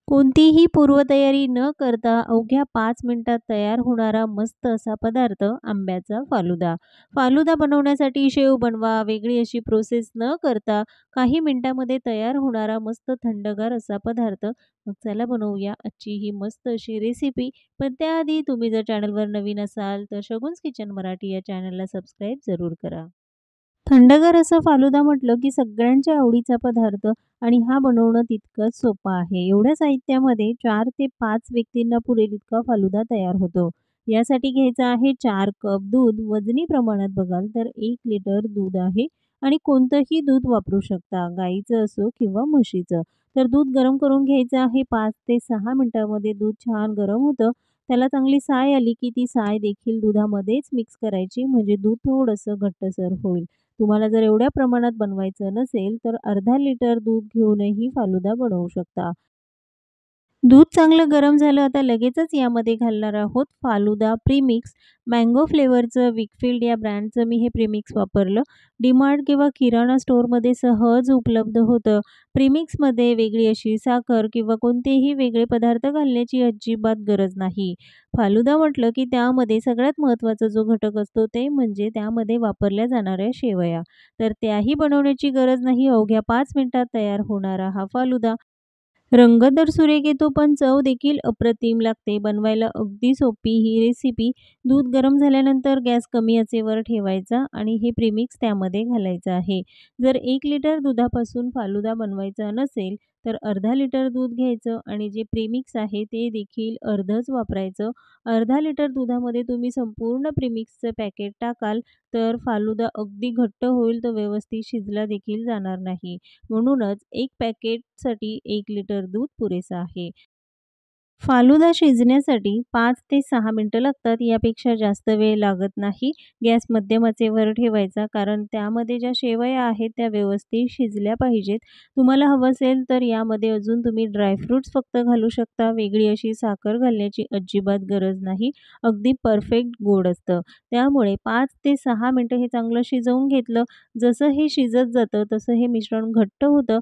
कोणतीही पूर्वतयारी न करता अवघ्या 5 मिनिटात तयार होणारा मस्त असा पदार्थ आंब्याचा फालुदा. फालुदा बनवण्यासाठी शेव बनवा, वेगळी अशी प्रोसेस न करता काही मिनिटांमध्ये तयार होणारा मस्त थंडगार असा पदार्थ. मग चला बनवूया आजची ही मस्त अशी रेसिपी. पण त्याआधी तुम्ही जर चॅनलवर नवीन असाल तर शगुन्स किचन मराठी या चॅनलला सबस्क्राईब जरूर करा. थंडगार असं फालुदा म्हटलं की सगळ्यांच्या आवडीचा पदार्थ आणि हा बनवणं तितकंच सोपं आहे. एवढ्या साहित्यामध्ये 4 ते 5 व्यक्तींना पुरेल इतका फालुदा तयार होतो. यासाठी घ्यायचं आहे 4 कप दूध. वजनी प्रमाणात बघाल तर 1 लिटर दूध आहे आणि कोणतंही दूध वापरू शकता, गाईचं असो किंवा म्हशीचं. तर दूध गरम करून घ्यायचं आहे. 5 ते 6 मिनिटांमध्ये दूध छान गरम होतं. त्याला चांगली साय आली की ती साय देखील दुधामध्येच मिक्स करायची, म्हणजे दूध थोडंसं घट्टसर होईल. तुम्हाला जर एवढ्या प्रमाणात बनवायचं नसेल, तर अर्धा लिटर दूध घेऊनही फालुदा बनवू शकता. दूध चांगलं गरम झालं आता लगेचच यामध्ये घालणार आहोत फालुदा प्रीमिक्स. मँगो फ्लेवरचं विकफिल्ड या ब्रँडचं मी हे प्रीमिक्स वापरलं. डीमार्ट किंवा किराणा स्टोअरमध्ये सहज उपलब्ध होतं. प्रीमिक्समध्ये वेगळी अशी साखर किंवा कोणतेही वेगळे पदार्थ घालण्याची अजिबात गरज नाही. फालुदा म्हटलं की त्यामध्ये सगळ्यात महत्त्वाचा जो घटक असतो ते म्हणजे त्यामध्ये वापरल्या जाणाऱ्या शेवया. तर त्याही बनवण्याची गरज नाही. अवघ्या 5 मिनिटात तयार होणारा हा फालुदा. रंग तर सुरेख येतो पण चव देखील अप्रतिम लागते. बनवायला अगदी सोपी ही रेसिपी. दूध गरम झाल्यानंतर गॅस कमी आचेवर ठेवायचा आणि हे प्रीमिक्स त्यामध्ये घालायचं आहे. जर 1 लिटर दुधापासून फालुदा बनवायचा नसेल तर अर्धा लिटर दूध घ्यायचं आणि जे प्रीमिक्स आहे ते देखील अर्धच वापरायचं. अर्धा लिटर दुधामध्ये तुम्ही संपूर्ण प्रीमिक्सचं पॅकेट टाकाल तर फालुदा अगदी घट्ट होईल, तो व्यवस्थित शिजला देखील जाणार नाही. म्हणूनच 1 पॅकेटसाठी 1 लिटर दूध पुरेसं आहे. फालुदा शिजण्यासाठी 5 ते 6 मिनिटं लागतात. यापेक्षा जास्त वेळ लागत नाही. गॅस मध्यम आचेवर ठेवायचा, कारण त्यामध्ये ज्या शेवया आहेत त्या व्यवस्थित शिजल्या पाहिजेत. तुम्हाला हवं असेल तर यामध्ये अजून तुम्ही ड्रायफ्रुट्स फक्त घालू शकता. वेगळी अशी साखर घालण्याची अजिबात गरज नाही. अगदी परफेक्ट गोड असतं. त्यामुळे 5 ते 6 मिनिटं हे चांगलं शिजवून घेतलं. जसं हे शिजत जातं तसं हे मिश्रण घट्ट होतं.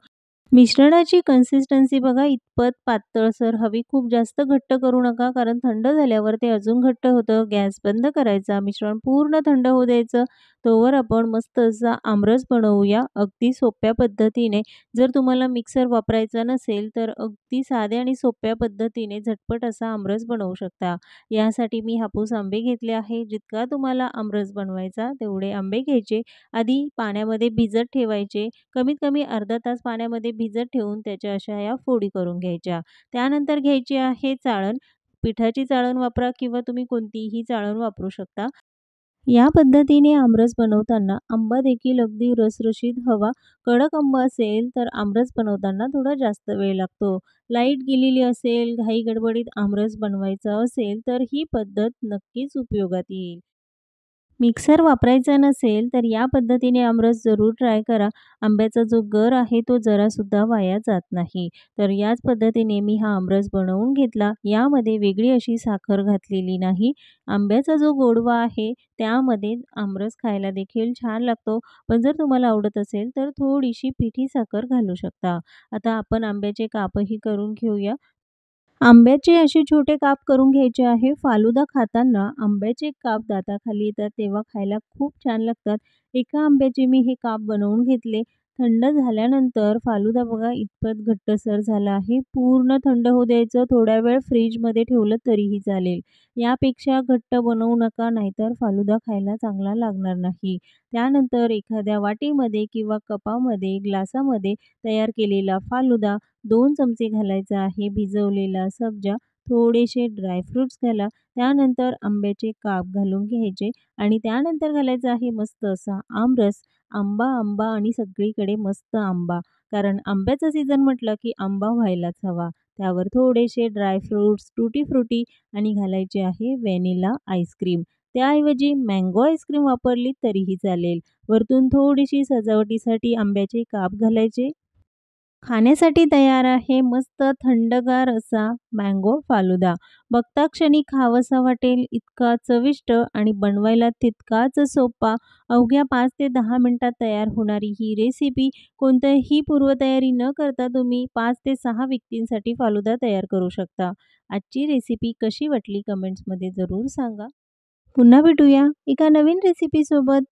मिश्रणाची कन्सिस्टन्सी बघा इतपत पातळसर हवी. खूप जास्त घट्ट करू नका, कारण थंड झाल्यावर ते अजून घट्ट होतं. गॅस बंद करायचा. मिश्रण पूर्ण थंड होऊ द्यायचं. तोवर आपण मस्त असा आमरस बनवूया अगदी सोप्या पद्धतीने. जर तुम्हाला मिक्सर वापरायचा नसेल तर अगदी साध्या आणि सोप्या पद्धतीने झटपट असा आमरस बनवू शकता. यासाठी मी हापूस आंबे घेतले आहे. जितका तुम्हाला आमरस बनवायचा तेवढे आंबे घ्यायचे. आधी पाण्यामध्ये भिजत ठेवायचे. कमीत कमी अर्धा तास पाण्यामध्ये भिजत ठेवून त्याच्या अशा या फोडी करून घ्यायच्या. त्यानंतर घ्यायची आहे चाळण. पिठाची चाळण वापरा किंवा तुम्ही कोणतीही चाळण वापरू शकता. या पद्धतीने आमरस बनवताना आंबा देखील अगदी रसरशीत हवा. कडक आंबा असेल तर आमरस बनवताना थोडा जास्त वेळ लागतो. लाईट गेलेली असेल, घाई गडबडीत आमरस बनवायचा असेल तर ही पद्धत नक्कीच उपयोगात येईल. मिक्सर वापरायचा नसेल तर या पद्धतीने आमरस जरूर ट्राय करा. आंब्याचा जो गर आहे तो जरासुद्धा वाया जात नाही. तर याच पद्धतीने मी हा आमरस बनवून घेतला. यामध्ये वेगळी अशी साखर घातलेली नाही. आंब्याचा जो गोडवा आहे त्यामध्ये आमरस खायला देखील छान लागतो. पण जर तुम्हाला आवडत असेल तर थोडीशी पिठी साखर घालू शकता. आता आपण आंब्याचे कापही करून घेऊया. आंब्याचे असे छोटे काप करून घ्यायचे आहे. फालुदा खाताना आंब्याचे काप दाताखाली येतात तेव्हा खायला खूप छान लागतात. एका आंब्याचे मी हे काप बनवून घेतले. थंड झाल्यानंतर फालुदा बघा इतपत घट्टसर झाला आहे. पूर्ण थंड होऊ द्यायचं. थोड्या वेळ फ्रीजमध्ये ठेवलं तरीही चालेल. यापेक्षा घट्ट बनवू नका, नाहीतर फालुदा खायला चांगला लागणार नाही. त्यानंतर एखाद्या वाटीमध्ये किंवा कपामध्ये, ग्लासामध्ये तयार केलेला फालुदा 2 चमचे घालायचा आहे. भिजवलेला सब्जा, थोडेसे ड्रायफ्रुट्स घाला. त्यानंतर आंब्याचे काप घालून घ्यायचे आणि त्यानंतर घालायचा आहे मस्त असा आमरस. आंबा, आंबा आणि सगळीकडे मस्त आंबा. कारण आंब्याचा सीझन म्हटलं की आंबा व्हायलाच हवा. त्यावर थोडेसे ड्रायफ्रुट्स, टुटी फ्रुटी आणि घालायचे आहे व्हॅनिला आईस्क्रीम. त्याऐवजी मँगो आईस्क्रीम वापरली तरीही चालेल. वरतून थोडीशी सजावटीसाठी आंब्याचे काप घालायचे. खाण्यासाठी तयार आहे मस्त थंडगार असा मँगो फालुदा. बघता क्षणी खावंसा वाटेल इतका चविष्ट आणि बनवायला तितकाच सोपा. अवघ्या 5 ते 10 मिनिटात तयार होणारी ही रेसिपी कोणतीही पूर्वतयारी न करता तुम्ही 5 ते 6 व्यक्तींसाठी फालुदा तयार करू शकता. आजची रेसिपी कशी वाटली कमेंट्समध्ये जरूर सांगा. पुन्हा भेटूया एका नवीन रेसिपीसोबत.